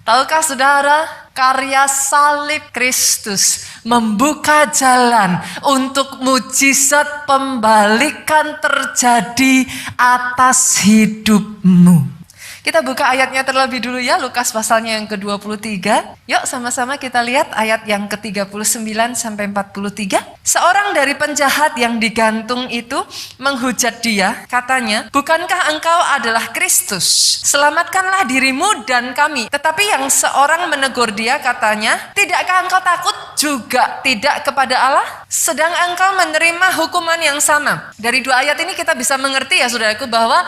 Tahukah saudara, karya salib Kristus membuka jalan untuk mujizat pembalikan terjadi atas hidupmu. Kita buka ayatnya terlebih dulu ya, Lukas pasalnya yang ke-23. Yuk sama-sama kita lihat ayat yang ke-39 sampai 43. Seorang dari penjahat yang digantung itu menghujat dia, katanya, "Bukankah engkau adalah Kristus? Selamatkanlah dirimu dan kami." Tetapi yang seorang menegur dia, katanya, "Tidakkah engkau takut juga tidak kepada Allah? Sedang engkau menerima hukuman yang sama." Dari dua ayat ini kita bisa mengerti ya saudaraku bahwa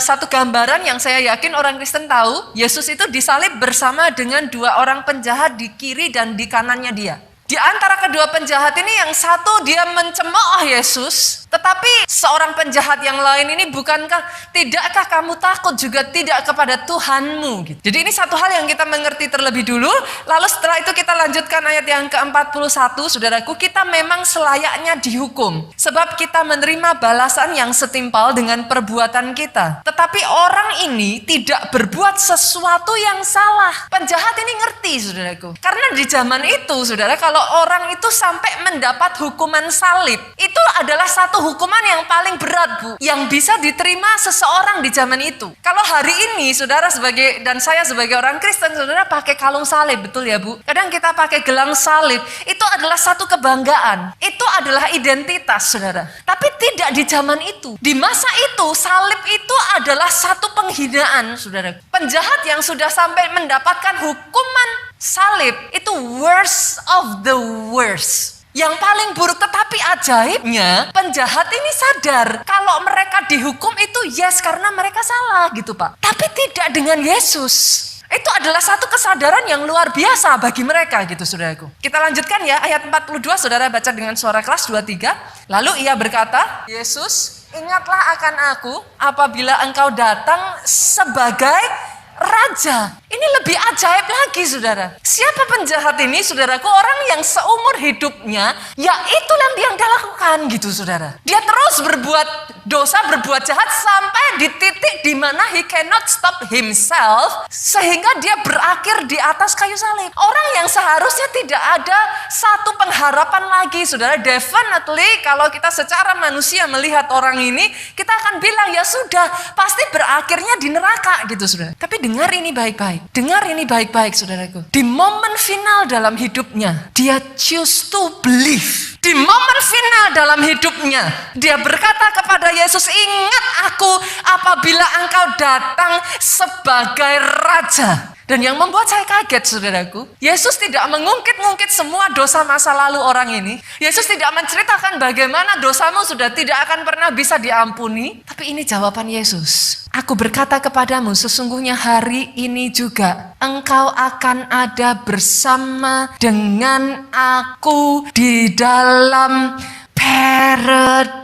satu gambaran yang saya yakin orang Kristen tahu, Yesus itu disalib bersama dengan dua orang penjahat di kiri dan di kanannya dia. Di antara kedua penjahat ini yang satu dia mencemooh Yesus, tetapi seorang penjahat yang lain ini tidakkah kamu takut juga tidak kepada Tuhanmu? Gitu. Jadi ini satu hal yang kita mengerti terlebih dulu, lalu setelah itu kita lanjutkan ayat yang ke-41, saudaraku, kita memang selayaknya dihukum. Sebab kita menerima balasan yang setimpal dengan perbuatan kita. Tetapi orang ini tidak berbuat sesuatu yang salah. Penjahat ini ngerti, saudaraku. Karena di zaman itu, saudara, kalau orang itu sampai mendapat hukuman salib, itu adalah satu hukuman yang paling berat, Bu, yang bisa diterima seseorang di zaman itu. Kalau hari ini saudara dan saya sebagai orang Kristen, saudara pakai kalung salib, betul ya Bu? Kadang kita pakai gelang salib, itu adalah satu kebanggaan, itu adalah identitas, saudara. Tapi tidak di zaman itu. Di masa itu salib itu adalah satu penghinaan, saudara. Penjahat yang sudah sampai mendapatkan hukuman salib itu worst of the worst, yang paling buruk. Tetapi ajaibnya penjahat ini sadar kalau mereka dihukum itu yes karena mereka salah gitu Pak. Tapi tidak dengan Yesus. Itu adalah satu kesadaran yang luar biasa bagi mereka gitu saudaraku. Kita lanjutkan ya ayat 42, saudara baca dengan suara keras 23. Lalu ia berkata, "Yesus, ingatlah akan aku apabila engkau datang sebagai Raja." Ini lebih ajaib lagi saudara. Siapa penjahat ini saudaraku? Orang yang seumur hidupnya ya itu yang dia lakukan gitu saudara. Dia terus berbuat dosa, berbuat jahat sampai di titik di mana he cannot stop himself, sehingga dia berakhir di atas kayu salib. Orang yang seharusnya tidak ada satu pengharapan lagi saudara. Definitely kalau kita secara manusia melihat orang ini, kita akan bilang ya sudah pasti berakhirnya di neraka gitu saudara. Tapi dengar ini baik-baik. Dengar ini baik-baik saudaraku. Di momen final dalam hidupnya, dia choose to believe. Di momen final dalam hidupnya, dia berkata kepada Yesus, "Ingat aku apabila engkau datang sebagai Raja." Dan yang membuat saya kaget saudaraku, Yesus tidak mengungkit-ungkit semua dosa masa lalu orang ini. Yesus tidak menceritakan bagaimana dosamu sudah tidak akan pernah bisa diampuni. Tapi ini jawaban Yesus. "Aku berkata kepadamu, sesungguhnya hari ini juga engkau akan ada bersama dengan aku di dalam paradise."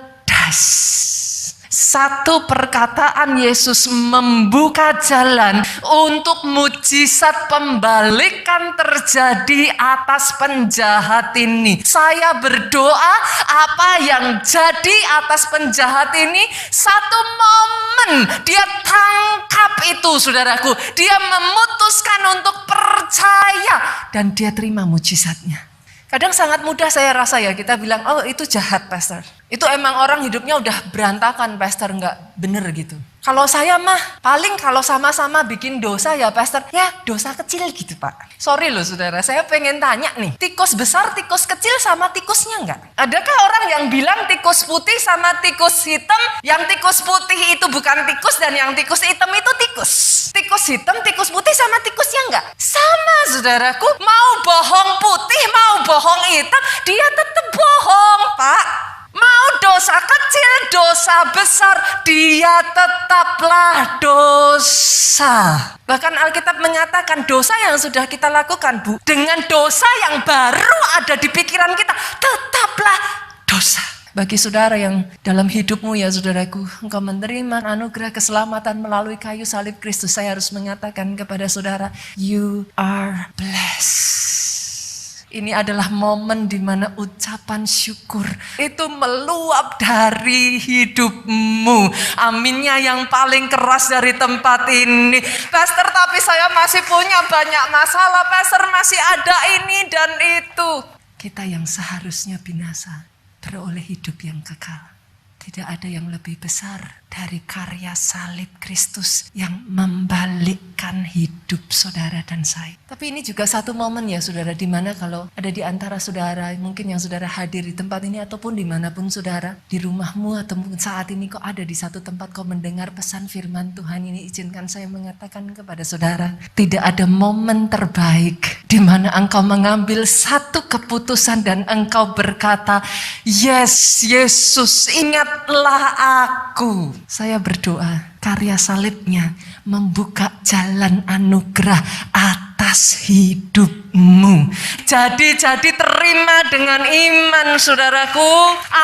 Satu perkataan Yesus membuka jalan untuk mujizat pembalikan terjadi atas penjahat ini. Saya berdoa apa yang jadi atas penjahat ini, satu momen dia tangkap itu saudaraku. Dia memutuskan untuk percaya dan dia terima mujizatnya. Kadang sangat mudah saya rasa ya kita bilang, "Oh itu jahat pastor. Itu emang orang hidupnya udah berantakan pastor." Enggak bener gitu. Kalau saya mah paling kalau sama-sama bikin dosa ya pastor, ya dosa kecil gitu Pak. Sorry loh saudara, saya pengen tanya nih, tikus besar, tikus kecil sama tikusnya enggak? Adakah orang yang bilang tikus putih sama tikus hitam, yang tikus putih itu bukan tikus dan yang tikus hitam itu tikus? Tikus hitam, tikus putih sama tikusnya enggak? Sama saudaraku, mau bohong putih, mau bohong hitam, dia tetap bohong Pak. Mau dosa kecil, dosa besar, dia tetaplah dosa. Bahkan Alkitab menyatakan dosa yang sudah kita lakukan, Bu, dengan dosa yang baru ada di pikiran kita, tetaplah dosa. Bagi saudara yang dalam hidupmu ya saudaraku, engkau menerima anugerah keselamatan melalui kayu salib Kristus, saya harus mengatakan kepada saudara, you are blessed. Ini adalah momen di mana ucapan syukur itu meluap dari hidupmu. Aminnya yang paling keras dari tempat ini. Pastor, tapi saya masih punya banyak masalah. Pastor, masih ada ini dan itu. Kita yang seharusnya binasa beroleh hidup yang kekal. Tidak ada yang lebih besar dari karya salib Kristus yang membalikkan hidup saudara dan saya. Tapi ini juga satu momen ya saudara, di mana kalau ada di antara saudara, mungkin yang saudara hadir di tempat ini ataupun dimanapun saudara, di rumahmu atau mungkin saat ini kau ada di satu tempat kau mendengar pesan firman Tuhan ini, izinkan saya mengatakan kepada saudara, tidak ada momen terbaik di mana engkau mengambil satu keputusan dan engkau berkata, yes Yesus, ingatlah aku. Saya berdoa, karya salibnya membuka jalan anugerah atas hidupmu. Jadi terima dengan iman saudaraku.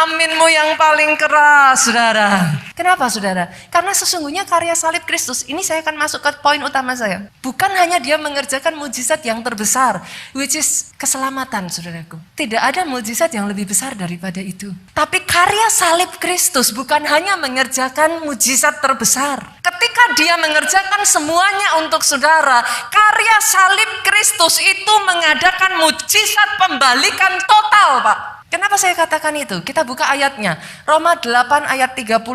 Aminmu yang paling keras saudara. Kenapa saudara? Karena sesungguhnya karya salib Kristus, ini saya akan masuk ke poin utama saya. Bukan hanya dia mengerjakan mujizat yang terbesar, which is keselamatan saudaraku. Tidak ada mujizat yang lebih besar daripada itu. Tapi karya salib Kristus bukan hanya mengerjakan mujizat terbesar. Ketika dia mengerjakan semuanya untuk saudara, karya salib Kristus itu mengadakan mujizat pembalikan total, Pak. Kenapa saya katakan itu? Kita buka ayatnya. Roma 8 ayat 31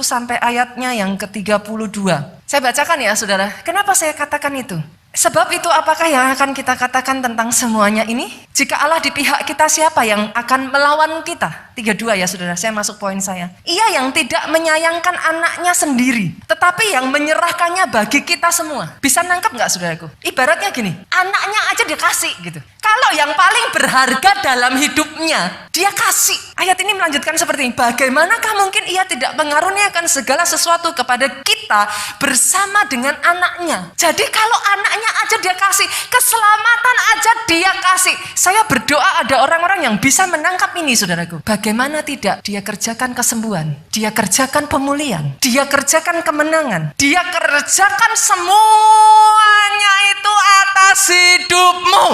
sampai ayatnya yang ke-32. Saya bacakan ya saudara. Kenapa saya katakan itu? Sebab itu apakah yang akan kita katakan tentang semuanya ini? Jika Allah di pihak kita, siapa yang akan melawan kita? 32 ya saudara, saya masuk poin saya. Ia yang tidak menyayangkan anaknya sendiri, tetapi yang menyerahkannya bagi kita semua. Bisa nangkep gak saudaraku? Ibaratnya gini, anaknya aja dia kasih gitu. Kalau yang paling berharga dalam hidupnya, dia kasih. Ayat ini melanjutkan seperti ini. Bagaimanakah mungkin ia tidak mengaruniakan segala sesuatu kepada kita bersama dengan anaknya? Jadi kalau anaknya aja dia kasih, keselamatan aja dia kasih. Saya berdoa ada orang-orang yang bisa menangkap ini saudaraku. Bagaimana tidak dia kerjakan kesembuhan, dia kerjakan pemulihan, dia kerjakan kemenangan, dia kerjakan semuanya itu atas hidupmu.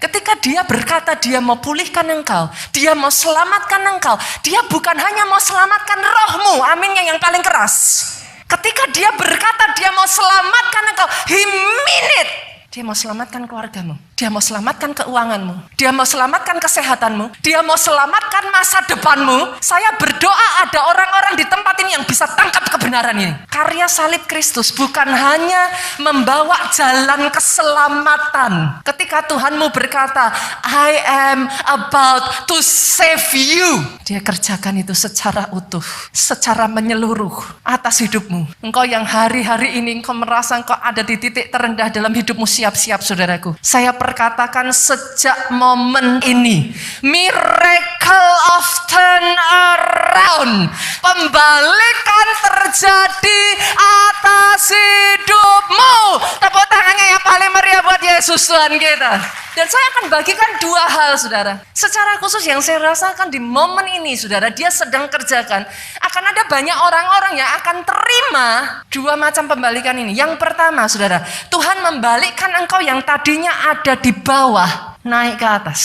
Ketika dia berkata dia mau pulihkan engkau, dia mau selamatkan engkau, dia bukan hanya mau selamatkan rohmu, aminnya yang paling keras. Ketika dia berkata dia mau selamatkan engkau, he mean it. Dia mau selamatkan keluargamu, dia mau selamatkan keuanganmu, dia mau selamatkan kesehatanmu, dia mau selamatkan masa depanmu. Saya berdoa ada orang-orang di tempat ini yang bisa tangkap kebenaran ini. Karya salib Kristus bukan hanya membawa jalan keselamatan. Ketika Tuhanmu berkata, I am about to save you, dia kerjakan itu secara utuh, secara menyeluruh atas hidupmu. Engkau yang hari-hari ini engkau merasa engkau ada di titik terendah dalam hidupmu, siap-siap saudaraku. Saya perkatakan sejak momen ini, miracle of turn around, pembalikan terjadi atas hidupmu. Tepuk tangannya yang paling meriah buat Yesus Tuhan kita. Dan saya akan bagikan dua hal saudara. Secara khusus yang saya rasakan di momen ini saudara, dia sedang kerjakan. Akan ada banyak orang-orang yang akan terima dua macam pembalikan ini. Yang pertama saudara, Tuhan membalikkan engkau yang tadinya ada di bawah, naik ke atas.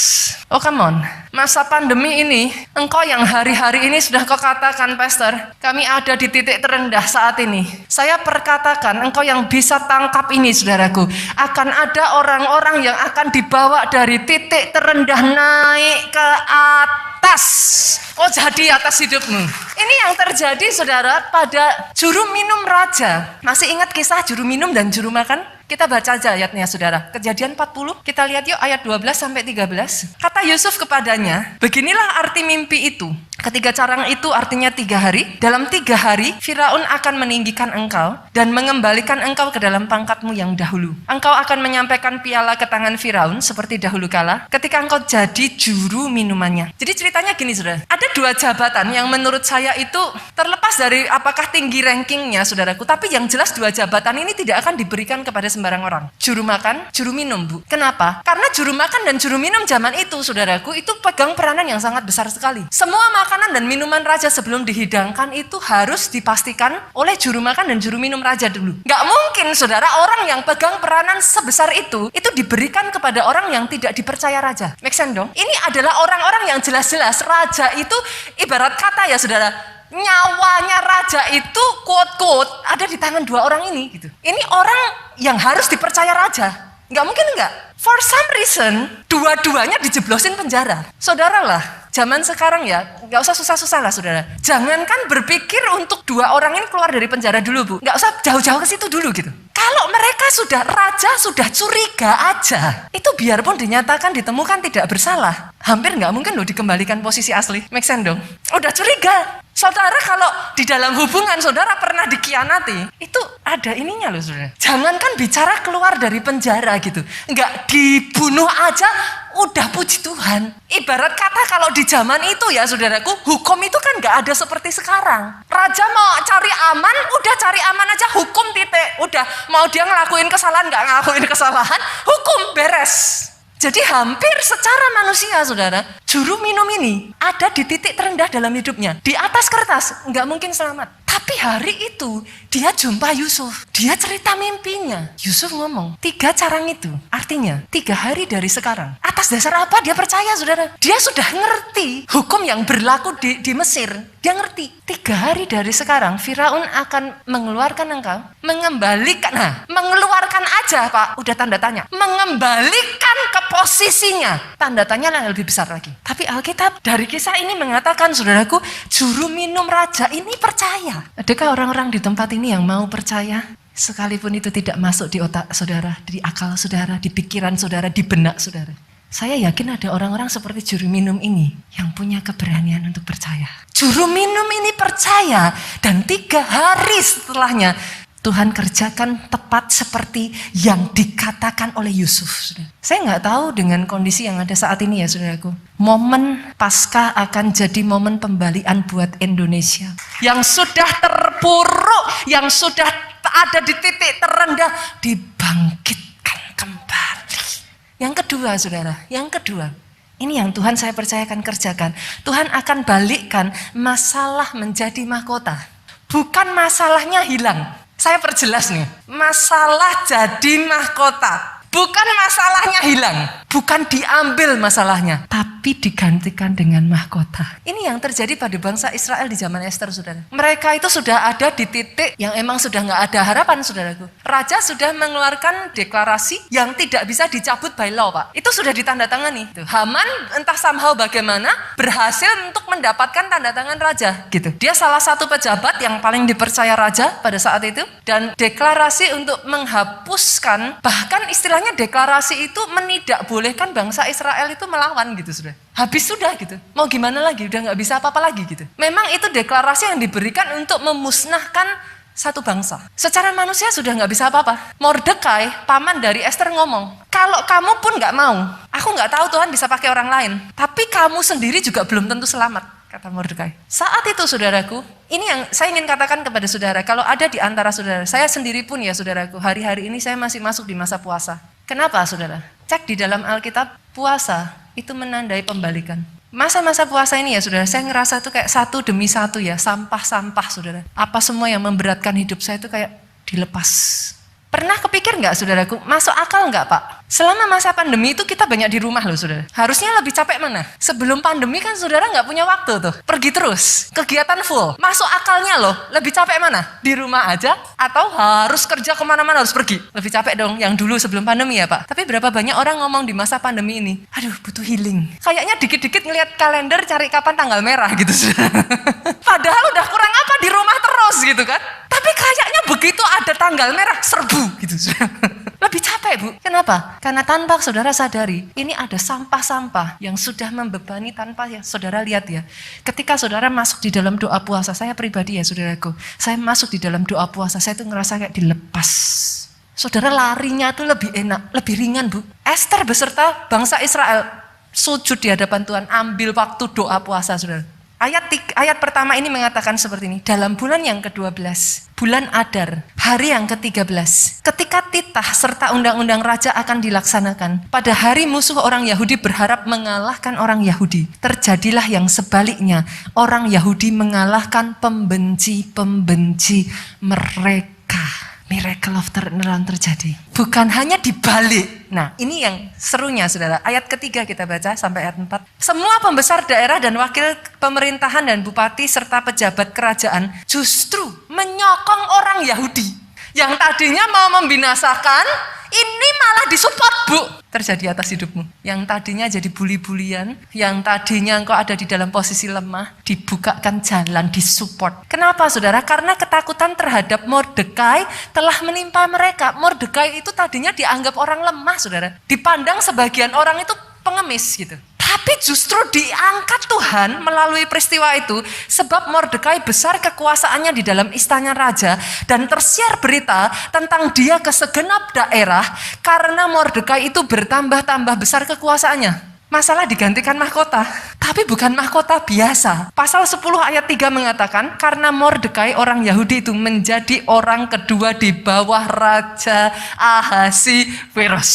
Oh come on, masa pandemi ini, engkau yang hari-hari ini sudah kau katakan, Pastor, kami ada di titik terendah saat ini. Saya perkatakan, engkau yang bisa tangkap ini saudaraku, akan ada orang-orang yang akan dibawa dari titik terendah naik ke atas. Oh jadi atas hidupmu. Ini yang terjadi saudara pada juru minum raja. Masih ingat kisah juru minum dan juru makan? Kita baca aja ayatnya saudara. Kejadian 40, kita lihat yuk ayat 12 sampai 13. Kata Yusuf kepadanya, beginilah arti mimpi itu. Ketiga carang itu artinya 3 hari. Dalam 3 hari Firaun akan meninggikan engkau dan mengembalikan engkau ke dalam pangkatmu yang dahulu. Engkau akan menyampaikan piala ke tangan Firaun seperti dahulu kala ketika engkau jadi juru minumannya. Jadi ceritanya gini saudara. Ada 2 jabatan yang menurut saya itu terlepas dari apakah tinggi rankingnya saudaraku. Tapi yang jelas 2 jabatan ini tidak akan diberikan kepada semua sembarang orang. Juru makan, juru minum, Bu. Kenapa? Karena juru makan dan juru minum zaman itu, saudaraku, itu pegang peranan yang sangat besar sekali. Semua makanan dan minuman raja sebelum dihidangkan itu harus dipastikan oleh juru makan dan juru minum raja dulu. Nggak mungkin, saudara, orang yang pegang peranan sebesar itu diberikan kepada orang yang tidak dipercaya raja. Make sense dong? Ini adalah orang-orang yang jelas-jelas raja itu ibarat kata ya, saudara, nyawanya raja itu quote-quote ada di tangan dua orang ini gitu. Ini orang yang harus dipercaya raja. Nggak mungkin enggak. For some reason, dua-duanya dijeblosin penjara. Saudara lah, zaman sekarang ya, nggak usah susah-susah lah, saudara. Jangankan berpikir untuk dua orang ini keluar dari penjara dulu, Bu. Nggak usah jauh-jauh ke situ dulu gitu. Kalau mereka raja sudah curiga aja, itu biarpun dinyatakan ditemukan tidak bersalah, hampir nggak mungkin loh dikembalikan posisi asli. Make sense dong? Udah curiga. Saudara kalau di dalam hubungan saudara pernah dikhianati, itu ada ininya loh, saudara. Jangankan bicara keluar dari penjara gitu, nggak dibunuh aja udah puji Tuhan. Ibarat kata kalau di zaman itu ya, saudaraku, hukum itu kan nggak ada seperti sekarang. Raja mau cari aman, udah cari aman aja, hukum titik. Udah mau dia ngelakuin kesalahan, nggak ngelakuin kesalahan, hukum beres. Jadi hampir secara manusia, saudara, juru minum ini ada di titik terendah dalam hidupnya. Di atas kertas, nggak mungkin selamat. Tapi hari itu, dia jumpa Yusuf. Dia cerita mimpinya. Yusuf ngomong, 3 carang itu. Artinya, 3 hari dari sekarang. Atas dasar apa dia percaya, saudara? Dia sudah ngerti hukum yang berlaku di Mesir. Dia ngerti, 3 hari dari sekarang, Firaun akan mengeluarkan engkau. Mengembalikan, mengeluarkan aja, Pak. Udah tanda tanya. Mengembalikan ke posisinya. Tanda tanya yang lebih besar lagi. Tapi Alkitab dari kisah ini mengatakan, saudaraku, juru minum raja ini percaya. Adakah orang-orang di tempat ini yang mau percaya? Sekalipun itu tidak masuk di otak saudara, di akal saudara, di pikiran saudara, di benak saudara. Saya yakin ada orang-orang seperti juru minum ini yang punya keberanian untuk percaya. Juru minum ini percaya dan 3 hari setelahnya Tuhan kerjakan tepat seperti yang dikatakan oleh Yusuf. Saya nggak tahu dengan kondisi yang ada saat ini ya, saudaraku. Momen Paskah akan jadi momen pembalian buat Indonesia. Yang sudah terpuruk, yang sudah ada di titik terendah, dibangkitkan kembali. Yang kedua, saudara, yang kedua. Ini yang Tuhan saya percayakan kerjakan. Tuhan akan balikkan masalah menjadi mahkota. Bukan masalahnya hilang. Saya perjelas nih, masalah jadi mahkota. Bukan masalahnya hilang, bukan diambil masalahnya, tapi digantikan dengan mahkota. Ini yang terjadi pada bangsa Israel di zaman Ester, saudara. Mereka itu sudah ada di titik yang emang sudah nggak ada harapan, saudaraku. Raja sudah mengeluarkan deklarasi yang tidak bisa dicabut by law, Pak. Itu sudah ditandatangani. Haman entah somehow bagaimana berhasil untuk mendapatkan tanda tangan raja, gitu. Dia salah satu pejabat yang paling dipercaya raja pada saat itu, dan deklarasi untuk menghapuskan, bahkan istilahnya deklarasi itu menidak bolehkan bangsa Israel itu melawan gitu, sudah. Habis sudah gitu. Mau gimana lagi? Udah nggak bisa apa-apa lagi gitu. Memang itu deklarasi yang diberikan untuk memusnahkan satu bangsa. Secara manusia sudah nggak bisa apa-apa. Mordekai, paman dari Ester ngomong, kalau kamu pun nggak mau, aku nggak tahu Tuhan bisa pakai orang lain. Tapi kamu sendiri juga belum tentu selamat. Kata Mordekai. Saat itu, saudaraku, ini yang saya ingin katakan kepada saudara, kalau ada di antara saudara, saya sendiri pun ya saudaraku, hari-hari ini saya masih masuk di masa puasa. Kenapa, saudara? Cek di dalam Alkitab, puasa itu menandai pembalikan. Masa-masa puasa ini ya saudara, saya ngerasa itu kayak satu demi satu ya, sampah-sampah, saudara. Apa semua yang memberatkan hidup saya itu kayak dilepas. Pernah kepikir nggak, saudaraku, masuk akal nggak, Pak? Selama masa pandemi itu kita banyak di rumah loh, saudara. Harusnya lebih capek mana? Sebelum pandemi kan saudara nggak punya waktu tuh. Pergi terus, kegiatan full. Masuk akalnya loh, lebih capek mana? Di rumah aja atau harus kerja kemana-mana harus pergi? Lebih capek dong yang dulu sebelum pandemi ya, Pak. Tapi berapa banyak orang ngomong di masa pandemi ini, aduh butuh healing. Kayaknya dikit-dikit ngelihat kalender cari kapan tanggal merah gitu, saudara. Padahal udah kurang apa di rumah terus gitu kan. Tapi kayaknya begitu ada tanggal merah, serbu gitu. Lebih capek, Bu. Kenapa? Karena tanpa saudara sadari, ini ada sampah-sampah yang sudah membebani tanpa ya saudara lihat ya. Ketika saudara masuk di dalam doa puasa, saya pribadi ya saudaraku, saya masuk di dalam doa puasa, saya tuh ngerasa kayak dilepas. Saudara larinya tuh lebih enak, lebih ringan, Bu. Ester beserta bangsa Israel sujud di hadapan Tuhan, ambil waktu doa puasa, saudara. Ayat pertama ini mengatakan seperti ini. Dalam bulan yang ke-12, bulan Adar, hari yang ke-13, ketika titah serta undang-undang raja akan dilaksanakan, pada hari musuh orang Yahudi berharap mengalahkan orang Yahudi. Terjadilah yang sebaliknya, orang Yahudi mengalahkan pembenci-pembenci mereka. Miracle of turnaround terjadi. Bukan hanya dibalik. Nah, ini yang serunya, saudara. Ayat ketiga kita baca sampai ayat 4. Semua pembesar daerah dan wakil pemerintahan dan bupati serta pejabat kerajaan justru menyokong orang Yahudi. Yang tadinya mau membinasakan, ini malah disupport, Bu. Terjadi atas hidupmu. Yang tadinya jadi buli-bulian, yang tadinya engkau ada di dalam posisi lemah, dibukakan jalan, disupport. Kenapa, saudara? Karena ketakutan terhadap Mordekai telah menimpa mereka. Mordekai itu tadinya dianggap orang lemah, saudara. Dipandang sebagian orang itu pengemis gitu. Tapi justru diangkat Tuhan melalui peristiwa itu sebab Mordekai besar kekuasaannya di dalam istana raja dan tersiar berita tentang dia ke segenap daerah karena Mordekai itu bertambah-tambah besar kekuasaannya. Masalah digantikan mahkota, tapi bukan mahkota biasa. Pasal 10 ayat 3 mengatakan karena Mordekai orang Yahudi itu menjadi orang kedua di bawah Raja Ahasiweros.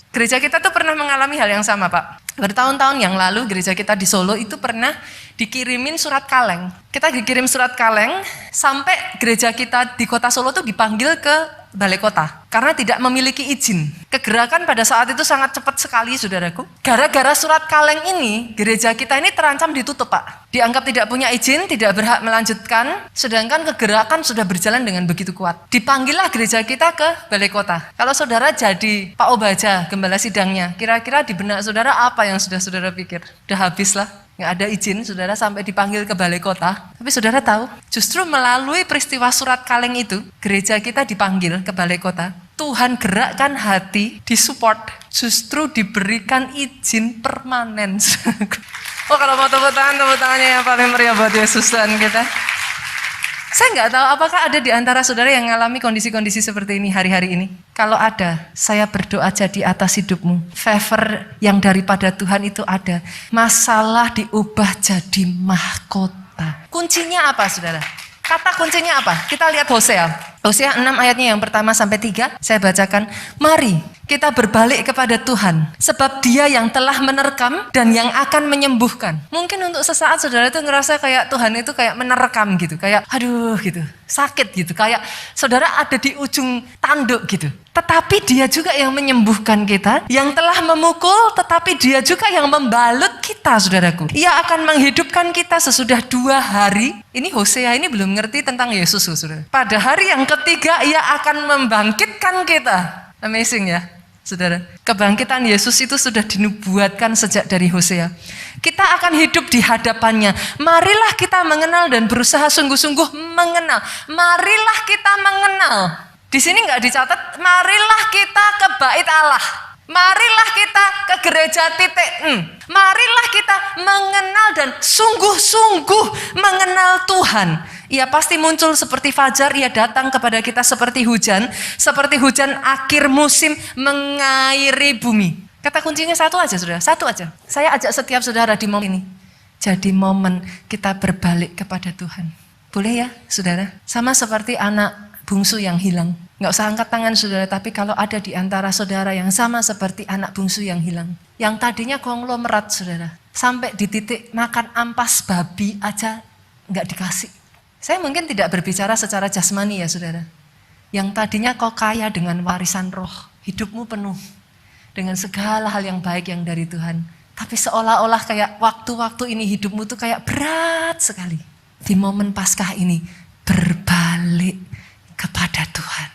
Gereja kita tuh pernah mengalami hal yang sama, Pak. Bertahun-tahun yang lalu gereja kita di Solo itu pernah dikirimin surat kaleng. Kita dikirim surat kaleng sampai gereja kita di kota Solo tuh dipanggil ke balai kota karena tidak memiliki izin. Kegerakan pada saat itu sangat cepat sekali, saudaraku. Gara-gara surat kaleng ini, gereja kita ini terancam ditutup, Pak. Dianggap tidak punya izin, tidak berhak melanjutkan, sedangkan kegerakan sudah berjalan dengan begitu kuat. Dipanggillah gereja kita ke balai kota. Kalau saudara jadi Pak Obaja, gembala sidangnya, kira-kira di benak saudara apa yang sudah saudara pikir? Udah habis lah. Nggak ada izin, saudara sampai dipanggil ke balai kota. Tapi saudara tahu, justru melalui peristiwa surat kaleng itu, gereja kita dipanggil ke balai kota. Tuhan gerakkan hati, disupport, justru diberikan izin permanen. Oh, kalau mau tepuk tangannya yang paling meriah buat Yesus Tuhan kita. Saya nggak tahu apakah ada di antara saudara yang mengalami kondisi-kondisi seperti ini hari-hari ini. Kalau ada, saya berdoa jadi atas hidupmu. Favor yang daripada Tuhan itu ada. Masalah diubah jadi mahkota. Kuncinya apa, saudara? Kata kuncinya apa? Kita lihat Hosea. Hosea 6 ayatnya yang pertama sampai 3. Saya bacakan. Mari kita berbalik kepada Tuhan. Sebab dia yang telah menerkam dan yang akan menyembuhkan. Mungkin untuk sesaat saudara itu ngerasa kayak Tuhan itu kayak menerkam gitu. Kayak aduh gitu. Sakit gitu. Kayak saudara ada di ujung tanduk gitu. Tetapi dia juga yang menyembuhkan kita. Yang telah memukul tetapi dia juga yang membalut kita, saudaraku. Ia akan menghidupkan kita sesudah 2 hari. Ini Hosea ini belum ngerti tentang Yesus, saudara. Pada hari yang ketiga ia akan membangkitkan kita. Amazing ya, saudara. Kebangkitan Yesus itu sudah dinubuatkan sejak dari Hosea. Kita akan hidup di hadapannya. Marilah kita mengenal dan berusaha sungguh-sungguh mengenal. Marilah kita mengenal. Di sini nggak dicatat, marilah kita ke bait Allah. Marilah kita ke gereja titik. Marilah kita mengenal dan sungguh-sungguh mengenal Tuhan. Ia pasti muncul seperti fajar, ia datang kepada kita seperti hujan akhir musim mengairi bumi. Kata kuncinya satu aja, saudara, satu aja. Saya ajak setiap saudara di momen ini. Jadi momen kita berbalik kepada Tuhan. Boleh ya, saudara? Sama seperti anak bungsu yang hilang. Nggak usah angkat tangan, saudara, tapi kalau ada di antara saudara yang sama seperti anak bungsu yang hilang. Yang tadinya konglomerat, saudara. Sampai di titik makan ampas babi aja nggak dikasih. Saya mungkin tidak berbicara secara jasmani ya, saudara. Yang tadinya kau kaya dengan warisan roh. Hidupmu penuh dengan segala hal yang baik yang dari Tuhan. Tapi seolah-olah kayak waktu-waktu ini hidupmu tuh kayak berat sekali. Di momen Paskah ini berbalik kepada Tuhan.